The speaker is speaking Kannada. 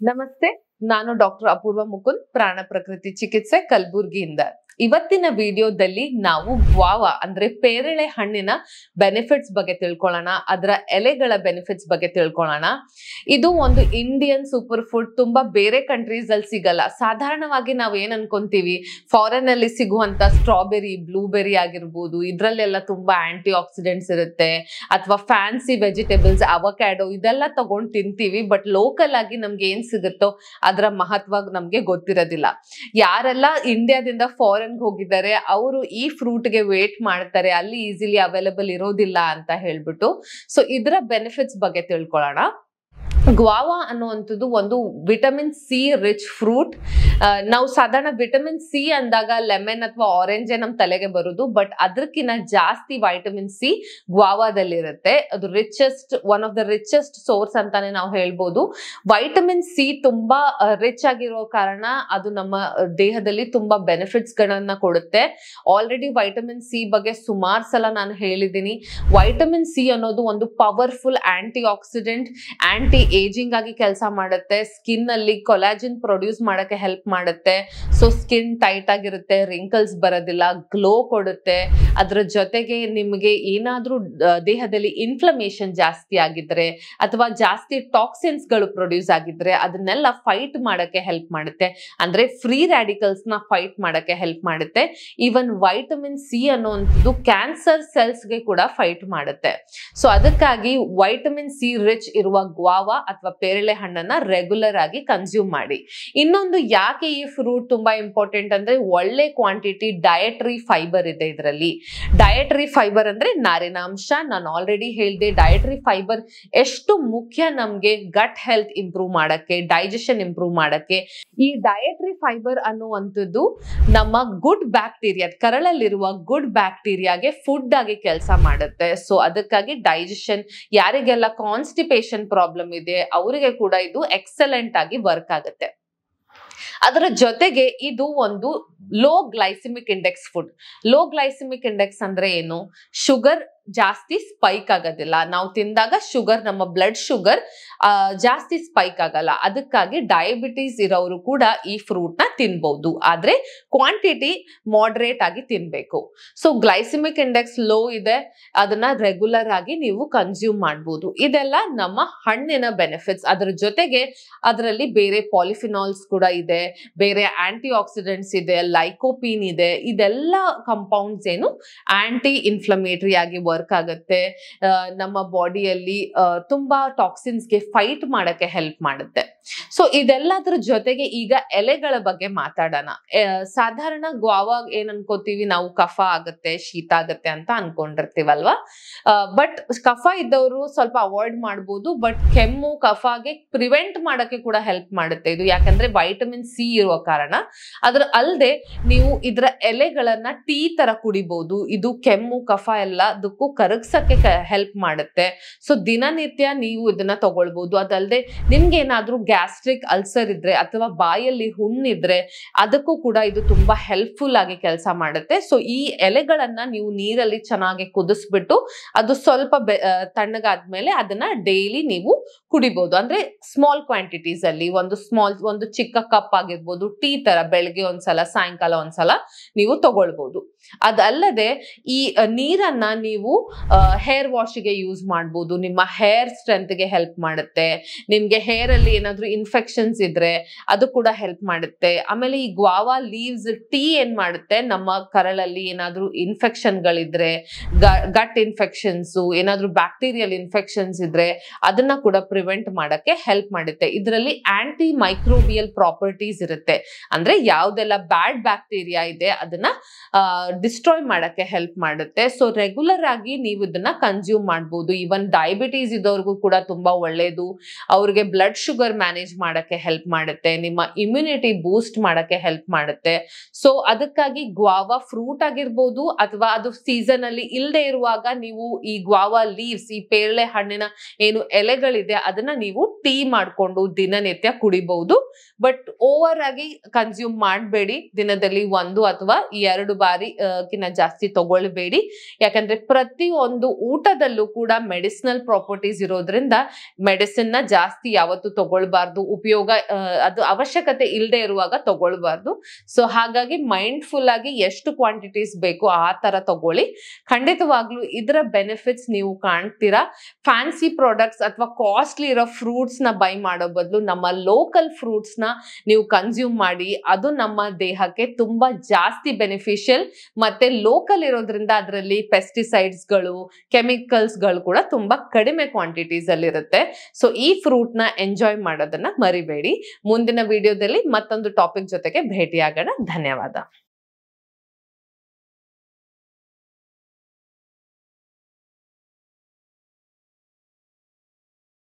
ನಮಸ್ತೆ, ನಾನು ಡಾಕ್ಟರ್ ಅಪೂರ್ವ ಮುಕುಂದ್, ಪ್ರಾಣ ಪ್ರಕೃತಿ ಚಿಕಿತ್ಸೆ ಕಲಬುರ್ಗಿಯಿಂದ. ಇವತ್ತಿನ ವಿಡಿಯೋದಲ್ಲಿ ನಾವು ಗ್ವಾವಾ ಅಂದ್ರೆ ಪೇರಳೆ ಹಣ್ಣಿನ ಬೆನಿಫಿಟ್ಸ್ ಬಗ್ಗೆ ತಿಳ್ಕೊಳ್ಳೋಣ, ಅದರ ಎಲೆಗಳ ಬೆನಿಫಿಟ್ಸ್ ಬಗ್ಗೆ ತಿಳ್ಕೊಳ್ಳೋಣ. ಇದು ಒಂದು ಇಂಡಿಯನ್ ಸೂಪರ್ ಫುಡ್, ತುಂಬಾ ಬೇರೆ ಕಂಟ್ರೀಸ್ ಅಲ್ಲಿ ಸಿಗಲ್ಲ. ಸಾಧಾರಣವಾಗಿ ನಾವು ಏನ್ ಅನ್ಕೊಂತೀವಿ, ಫಾರಿನ್ ಅಲ್ಲಿ ಸಿಗುವಂತ ಸ್ಟ್ರಾಬೆರಿ, ಬ್ಲೂಬೆರಿ ಆಗಿರ್ಬೋದು, ಇದ್ರಲ್ಲೆಲ್ಲ ತುಂಬಾ ಆಂಟಿ ಆಕ್ಸಿಡೆಂಟ್ಸ್ ಇರುತ್ತೆ, ಅಥವಾ ಫ್ಯಾನ್ಸಿ ವೆಜಿಟೇಬಲ್ಸ್, ಅವಕ್ಯಾಡೋ ಇದೆಲ್ಲ ತಗೊಂಡ್ ತಿಂತೀವಿ. ಬಟ್ ಲೋಕಲ್ ಆಗಿ ನಮ್ಗೆ ಏನ್ ಸಿಗುತ್ತೋ ಅದರ ಮಹತ್ವ ನಮ್ಗೆ ಗೊತ್ತಿರೋದಿಲ್ಲ. ಯಾರೆಲ್ಲ ಇಂಡಿಯಾದಿಂದ ಫಾರಿನ್ ಹೋಗಿದ್ದಾರೆ ಅವರು ಈ ಫ್ರೂಟ್ ಗೆ ವೇಟ್ ಮಾಡ್ತಾರೆ, ಅಲ್ಲಿ ಈಸಿಲಿ ಅವೈಲೇಬಲ್ ಇರೋದಿಲ್ಲ ಅಂತ ಹೇಳ್ಬಿಟ್ಟು. ಸೊ ಇದರ ಬೆನಿಫಿಟ್ಸ್ ಬಗ್ಗೆ ತಿಳ್ಕೊಳ್ಳೋಣ. ಗ್ವಾವಾ ಅನ್ನುವಂಥದ್ದು ಒಂದು ವಿಟಮಿನ್ ಸಿ ರಿಚ್ ಫ್ರೂಟ್. ನಾವು ಸಾಧಾರಣ ವಿಟಮಿನ್ ಸಿ ಅಂದಾಗ ಲೆಮನ್ ಅಥವಾ ಆರೆಂಜ್ ನಮ್ ತಲೆಗೆ ಬರುದು, ಬಟ್ ಅದಕ್ಕಿಂತ ಜಾಸ್ತಿ ವೈಟಮಿನ್ ಸಿ ಗ್ವಾವಾದಲ್ಲಿರುತ್ತೆ. ಅದು one of the richest source ಅಂತಾನೆ ನಾವು ಹೇಳ್ಬೋದು. ವೈಟಮಿನ್ ಸಿ ತುಂಬಾ ರಿಚ್ ಆಗಿರೋ ಕಾರಣ ಅದು ನಮ್ಮ ದೇಹದಲ್ಲಿ ತುಂಬಾ ಬೆನಿಫಿಟ್ಸ್ ಗಳನ್ನ ಕೊಡುತ್ತೆ. ಆಲ್ರೆಡಿ ವೈಟಮಿನ್ ಸಿ ಬಗ್ಗೆ ಸುಮಾರು ಸಲ ನಾನು ಹೇಳಿದ್ದೀನಿ. ವೈಟಮಿನ್ ಸಿ ಅನ್ನೋದು ಒಂದು powerful antioxidant, anti ageing ಆಗಿ ಕೆಲಸ ಮಾಡುತ್ತೆ. ಸ್ಕಿನ್ ಅಲ್ಲಿ ಕೊಲಾಜಿನ್ ಪ್ರೊಡ್ಯೂಸ್ ಮಾಡಕ್ಕೆ ಹೆಲ್ಪ್ ಮಾಡುತ್ತೆ. ಸೊ ಸ್ಕಿನ್ ಟೈಟ್ ಆಗಿರುತ್ತೆ, ರಿಂಕಲ್ಸ್ ಬರೋದಿಲ್ಲ, ಗ್ಲೋ ಕೊಡುತ್ತೆ. ಅದರ ಜೊತೆಗೆ ನಿಮಗೆ ಏನಾದ್ರೂ ದೇಹದಲ್ಲಿ ಇನ್ಫ್ಲಮೇಷನ್ ಜಾಸ್ತಿ ಆಗಿದ್ರೆ ಅಥವಾ ಜಾಸ್ತಿ ಟಾಕ್ಸಿನ್ಸ್ ಗಳು ಪ್ರೊಡ್ಯೂಸ್ ಆಗಿದ್ರೆ ಅದನ್ನೆಲ್ಲ ಫೈಟ್ ಮಾಡಕ್ಕೆ ಹೆಲ್ಪ್ ಮಾಡುತ್ತೆ. ಅಂದ್ರೆ ಫ್ರೀ ರ್ಯಾಡಿಕಲ್ಸ್ ನ ಫೈಟ್ ಮಾಡಕ್ಕೆ ಹೆಲ್ಪ್ ಮಾಡುತ್ತೆ. ಈವನ್ ವೈಟಮಿನ್ ಸಿ ಅನ್ನುವಂಥದ್ದು ಕ್ಯಾನ್ಸರ್ ಸೆಲ್ಸ್ ಗೆ ಕೂಡ ಫೈಟ್ ಮಾಡುತ್ತೆ. ಸೊ ಅದಕ್ಕಾಗಿ ವೈಟಮಿನ್ ಸಿ ರಿಚ್ ಇರುವ ಗ್ವಾವಾ ಅಥವಾ ಪೇರಳೆ ಹಣ್ಣನ್ನ ರೆಗ್ಯುಲರ್ ಆಗಿ ಕನ್ಸ್ಯೂಮ್ ಮಾಡಿ. ಇನ್ನೊಂದು ಯಾಕೆ ಈ ಫ್ರೂಟ್ ತುಂಬಾ ಇಂಪಾರ್ಟೆಂಟ್ ಅಂದ್ರೆ ಒಳ್ಳೆ ಕ್ವಾಂಟಿಟಿ ಡಯಟರಿ ಫೈಬರ್ ಇದೆ ಇದರಲ್ಲಿ. ಡಯಟರಿ ಫೈಬರ್ ಅಂದ್ರೆ ನಾರಿನಾಂಶ. ನಾನು ಆಲ್ರೆಡಿ ಹೇಳಿದೆ ಡಯಟರಿ ಫೈಬರ್ ಎಷ್ಟು ಮುಖ್ಯ ನಮ್ಗೆ ಗಟ್ ಹೆಲ್ತ್ ಇಂಪ್ರೂವ್ ಮಾಡಕ್ಕೆ, ಡೈಜೆಷನ್ ಇಂಪ್ರೂವ್ ಮಾಡಕ್ಕೆ. ಈ ಡಯಟರಿ ಫೈಬರ್ ಅನ್ನುವಂಥದ್ದು ನಮ್ಮ ಗುಡ್ ಬ್ಯಾಕ್ಟೀರಿಯಾ, ಕರಳಲ್ಲಿರುವ ಗುಡ್ ಬ್ಯಾಕ್ಟೀರಿಯಾಗೆ ಫುಡ್ ಆಗಿ ಕೆಲಸ ಮಾಡುತ್ತೆ. ಸೊ ಅದಕ್ಕಾಗಿ ಡೈಜೆಷನ್, ಯಾರಿಗೆಲ್ಲ ಕಾನ್ಸ್ಟಿಪೇಷನ್ ಪ್ರಾಬ್ಲಮ್ ಇದೆ ಅವರಿಗೆ ಕೂಡ ಇದು ಎಕ್ಸಲೆಂಟ್ ಆಗಿ ವರ್ಕ್ ಆಗುತ್ತೆ. ಅದರ ಜೊತೆಗೆ ಇದು ಒಂದು low glycaemic index food. Low glycaemic index ಅಂದ್ರೆ ಏನು? ಶುಗರ್ ಜಾಸ್ತಿ ಸ್ಪೈಕ್ ಆಗೋದಿಲ್ಲ. ನಾವು ತಿಂದಾಗ ಶುಗರ್, ನಮ್ಮ ಬ್ಲಡ್ ಶುಗರ್ ಜಾಸ್ತಿ ಸ್ಪೈಕ್ ಆಗಲ್ಲ. ಅದಕ್ಕಾಗಿ ಡಯಾಬಿಟೀಸ್ ಇರೋರು ಕೂಡ ಈ ಫ್ರೂಟ್ ನ ತಿನ್ಬಹುದು, ಆದ್ರೆ ಕ್ವಾಂಟಿಟಿ ಮಾಡರೇಟ್ ಆಗಿ ತಿನ್ಬೇಕು. ಸೊ ಗ್ಲೈಸಿಮಿಕ್ ಇಂಡೆಕ್ಸ್ ಲೋ ಇದೆ, ಅದನ್ನ ರೆಗ್ಯುಲರ್ ಆಗಿ ನೀವು ಕನ್ಸ್ಯೂಮ್ ಮಾಡಬಹುದು. ಇದೆಲ್ಲ ನಮ್ಮ ಹಣ್ಣಿನ ಬೆನಿಫಿಟ್ಸ್. ಅದರ ಜೊತೆಗೆ ಅದರಲ್ಲಿ ಬೇರೆ ಪಾಲಿಫಿನಾಲ್ಸ್ ಕೂಡ ಇದೆ, ಬೇರೆ ಆಂಟಿ ಆಕ್ಸಿಡೆಂಟ್ಸ್ ಇದೆ, ಲೈಕೋಪೀನ್ ಇದೆ. ಇದೆಲ್ಲ ಕಂಪೌಂಡ್ಸ್ ಏನು ಆಂಟಿ ಇನ್ಫ್ಲಮೇಟರಿ ಆಗಿ ವರ್ಕ್ ಆಗುತ್ತೆ. ನಮ್ಮ ಬಾಡಿಯಲ್ಲಿ ತುಂಬಾ ಟಾಕ್ಸಿನ್ಸ್ ಗೆ ಫೈಟ್ ಮಾಡಕ್ಕೆ ಹೆಲ್ಪ್ ಮಾಡುತ್ತೆ. ಸೊ ಇದೆಲ್ಲದ್ರ ಜೊತೆಗೆ ಈಗ ಎಲೆಗಳ ಬಗ್ಗೆ ಮಾತಾಡೋಣ. ಸಾಧಾರಣ ಗ್ವಾವಾ ಏನ್ ಅನ್ಕೋತೀವಿ ನಾವು, ಕಫ ಆಗುತ್ತೆ, ಶೀತ ಆಗುತ್ತೆ ಅಂತ ಅನ್ಕೊಂಡಿರ್ತೀವಲ್ವಾ. ಬಟ್ ಕಫ ಇದ್ದವರು ಸ್ವಲ್ಪ ಅವಾಯ್ಡ್ ಮಾಡ್ಬೋದು. ಬಟ್ ಕೆಮ್ಮು, ಕಫಗೆ ಪ್ರಿವೆಂಟ್ ಮಾಡಕ್ಕೆ ಕೂಡ ಹೆಲ್ಪ್ ಮಾಡುತ್ತೆ ಇದು, ಯಾಕಂದ್ರೆ ವೈಟಮಿನ್ ಸಿ ಇರುವ ಕಾರಣ. ಅದ್ರ ಅಲ್ಲದೆ ನೀವು ಇದರ ಎಲೆಗಳನ್ನ ಟೀ ತರ ಕುಡಿಬಹುದು. ಇದು ಕೆಮ್ಮು, ಕಫ ಎಲ್ಲದಕ್ಕೂ ಕರಗ್ಸಕ್ಕೆ ಹೆಲ್ಪ್ ಮಾಡುತ್ತೆ. ಸೊ ದಿನನಿತ್ಯ ನೀವು ಇದನ್ನ ತಗೊಳ್ಬಹುದು. ಅದಲ್ಲದೆ ನಿಮ್ಗೆ ಏನಾದ್ರೂ ಗ್ಯಾಸ್ಟ್ರಿಕ್ ಅಲ್ಸರ್ ಇದ್ರೆ ಅಥವಾ ಬಾಯಲ್ಲಿ ಹುಣ್ಣಿದ್ರೆ ಅದಕ್ಕೂ ಕೂಡ ಇದು ತುಂಬಾ ಹೆಲ್ಪ್ಫುಲ್ ಆಗಿ ಕೆಲಸ ಮಾಡುತ್ತೆ. ಸೊ ಈ ಎಲೆಗಳನ್ನ ನೀವು ನೀರಲ್ಲಿ ಚೆನ್ನಾಗಿ ಕುದಿಸ್ಬಿಟ್ಟು ಅದು ಸ್ವಲ್ಪ ತಣ್ಣಗಾದ್ಮೇಲೆ ಅದನ್ನ ಡೈಲಿ ನೀವು ಕುಡಿಬಹುದು. ಅಂದ್ರೆ ಸ್ಮಾಲ್ ಕ್ವಾಂಟಿಟೀಸ್ ಅಲ್ಲಿ ಒಂದು ಚಿಕ್ಕ ಕಪ್ ಆಗಿರ್ಬೋದು, ಟೀ ತರ ಬೆಳಗ್ಗೆ ಒಂದ್ಸಲ, ಸಾಯಂಕಾಲ ಒಂದ್ಸಲ ನೀವು ತಗೊಳ್ಬಹುದು. ಅದಲ್ಲದೆ ಈ ನೀರನ್ನ ನೀವು ಹೇರ್ ವಾಶ್ಗೆ ಯೂಸ್ ಮಾಡಬಹುದು. ನಿಮ್ಮ ಹೇರ್ ಸ್ಟ್ರೆಂತ್ ಗೆ ಹೆಲ್ಪ್ ಮಾಡುತ್ತೆ. ನಿಮ್ಗೆ ಹೇರ್ ಅಲ್ಲಿ ಏನಾದ್ರೂ ಇನ್ಫೆಕ್ಷನ್ಸ್ ಇದ್ರೆ ಅದು ಕೂಡ ಹೆಲ್ಪ್ ಮಾಡುತ್ತೆ. ಆಮೇಲೆ ಈ ಗ್ವಾವಾ ಲೀವ್ಸ್ ಟೀ ಏನ್ ಮಾಡುತ್ತೆ, ನಮ್ಮ ಕರಳಲ್ಲಿ ಏನಾದ್ರೂ ಇನ್ಫೆಕ್ಷನ್ ಗಳಿದ್ರೆ, ಗಟ್ ಇನ್ಫೆಕ್ಷನ್ಸ್, ಏನಾದ್ರೂ ಬ್ಯಾಕ್ಟೀರಿಯಲ್ ಇನ್ಫೆಕ್ಷನ್ಸ್ ಇದ್ರೆ ಅದನ್ನ ಕೂಡ ಪ್ರಿವೆಂಟ್ ಮಾಡಕ್ಕೆ ಹೆಲ್ಪ್ ಮಾಡುತ್ತೆ. ಇದರಲ್ಲಿ ಆಂಟಿ ಮೈಕ್ರೋಬಿಯಲ್ ಪ್ರಾಪರ್ಟೀಸ್ ಇರುತ್ತೆ. ಅಂದ್ರೆ ಯಾವ್ದೆಲ್ಲ ಬ್ಯಾಡ್ ಬ್ಯಾಕ್ಟೀರಿಯಾ ಇದೆ ಅದನ್ನ ಡಿಸ್ಟ್ರಾಯ್ ಮಾಡಕ್ಕೆ ಹೆಲ್ಪ್ ಮಾಡುತ್ತೆ. ಸೊ ರೆಗ್ಯುಲರ್ ಆಗಿ ನೀವು ಇದನ್ನ ಕನ್ಸ್ಯೂಮ್ ಮಾಡಬಹುದು. ಈವನ್ ಡಯಾಬಿಟೀಸ್ ಇದ್ದವ್ರಿಗೂ ಕೂಡ ತುಂಬಾ ಒಳ್ಳೇದು. ಅವ್ರಿಗೆ ಬ್ಲಡ್ ಶುಗರ್ ಮ್ಯಾನೇಜ್ ಮಾಡಕ್ಕೆ ಹೆಲ್ಪ್ ಮಾಡುತ್ತೆ, ನಿಮ್ಮ ಇಮ್ಯುನಿಟಿ ಬೂಸ್ಟ್ ಮಾಡಕ್ಕೆ ಹೆಲ್ಪ್ ಮಾಡುತ್ತೆ. ಸೊ ಅದಕ್ಕಾಗಿ ಗ್ವಾವಾ ಫ್ರೂಟ್ ಆಗಿರ್ಬೋದು ಅಥವಾ ಅದು ಸೀಸನ್ ಅಲ್ಲಿ ಇಲ್ಲದೆ ಇರುವಾಗ ನೀವು ಈ ಗ್ವಾವಾ ಲೀವ್ಸ್, ಈ ಪೇರಳೆ ಹಣ್ಣಿನ ಏನು ಎಲೆಗಳಿದೆ ಅದನ್ನ ನೀವು ಟೀ ಮಾಡ್ಕೊಂಡು ದಿನನಿತ್ಯ ಕುಡಿಬಹುದು. ಬಟ್ ಓವರ್ ಆಗಿ ಕನ್ಸ್ಯೂಮ್ ಮಾಡಬೇಡಿ, ದಿನದಲ್ಲಿ 1 ಅಥವಾ 2 ಬಾರಿ ಕಿನ್ನ ಜಾಸ್ತಿ ತಗೊಳ್ಬೇಡಿ. ಯಾಕಂದ್ರೆ ಪ್ರತಿಯೊಂದು ಊಟದಲ್ಲೂ ಕೂಡ ಮೆಡಿಸಿನಲ್ ಪ್ರಾಪರ್ಟೀಸ್ ಇರೋದ್ರಿಂದ ಮೆಡಿಸಿನ್ ನ ಜಾಸ್ತಿ ಯಾವತ್ತು ತಗೊಳ್ಬಾರ್ದು, ಉಪಯೋಗ ಅದು ಅವಶ್ಯಕತೆ ಇಲ್ಲದೆ ಇರುವಾಗ ತಗೊಳ್ಬಾರ್ದು. ಸೊ ಹಾಗಾಗಿ ಮೈಂಡ್ಫುಲ್ ಆಗಿ ಎಷ್ಟು ಕ್ವಾಂಟಿಟೀಸ್ ಬೇಕು ಆ ತರ ತಗೊಳ್ಳಿ. ಖಂಡಿತವಾಗ್ಲೂ ಇದರ ಬೆನಿಫಿಟ್ಸ್ ನೀವು ಕಾಣ್ತೀರಾ. ಫ್ಯಾನ್ಸಿ ಪ್ರಾಡಕ್ಟ್ಸ್ ಅಥವಾ ಕಾಸ್ಟ್ಲಿ ಇರೋ ಫ್ರೂಟ್ಸ್ ನ ಬೈ ಮಾಡೋ ಬದಲು ನಮ್ಮ ಲೋಕಲ್ ಫ್ರೂಟ್ಸ್ ನ ನೀವು ಕನ್ಸ್ಯೂಮ್ ಮಾಡಿ. ಅದು ನಮ್ಮ ದೇಹಕ್ಕೆ ತುಂಬಾ ಜಾಸ್ತಿ ಬೆನಿಫಿಷಿಯಲ್. ಮತ್ತೆ ಲೋಕಲ್ ಇರೋದ್ರಿಂದ ಅದರಲ್ಲಿ ಪೆಸ್ಟಿಸೈಡ್ಸ್ ಗಳು, ಕೆಮಿಕಲ್ಸ್ ಗಳು ಕೂಡ ತುಂಬಾ ಕಡಿಮೆ ಕ್ವಾಂಟಿಟೀಸ್ ಅಲ್ಲಿ ಇರುತ್ತೆ. ಸೊ ಈ ಫ್ರೂಟ್ ನ ಎಂಜಾಯ್ ಮಾಡೋದನ್ನ ಮರಿಬೇಡಿ. ಮುಂದಿನ ವಿಡಿಯೋದಲ್ಲಿ ಮತ್ತೊಂದು ಟಾಪಿಕ್ ಜೊತೆಗೆ ಭೇಟಿಯಾಗೋಣ. ಧನ್ಯವಾದ.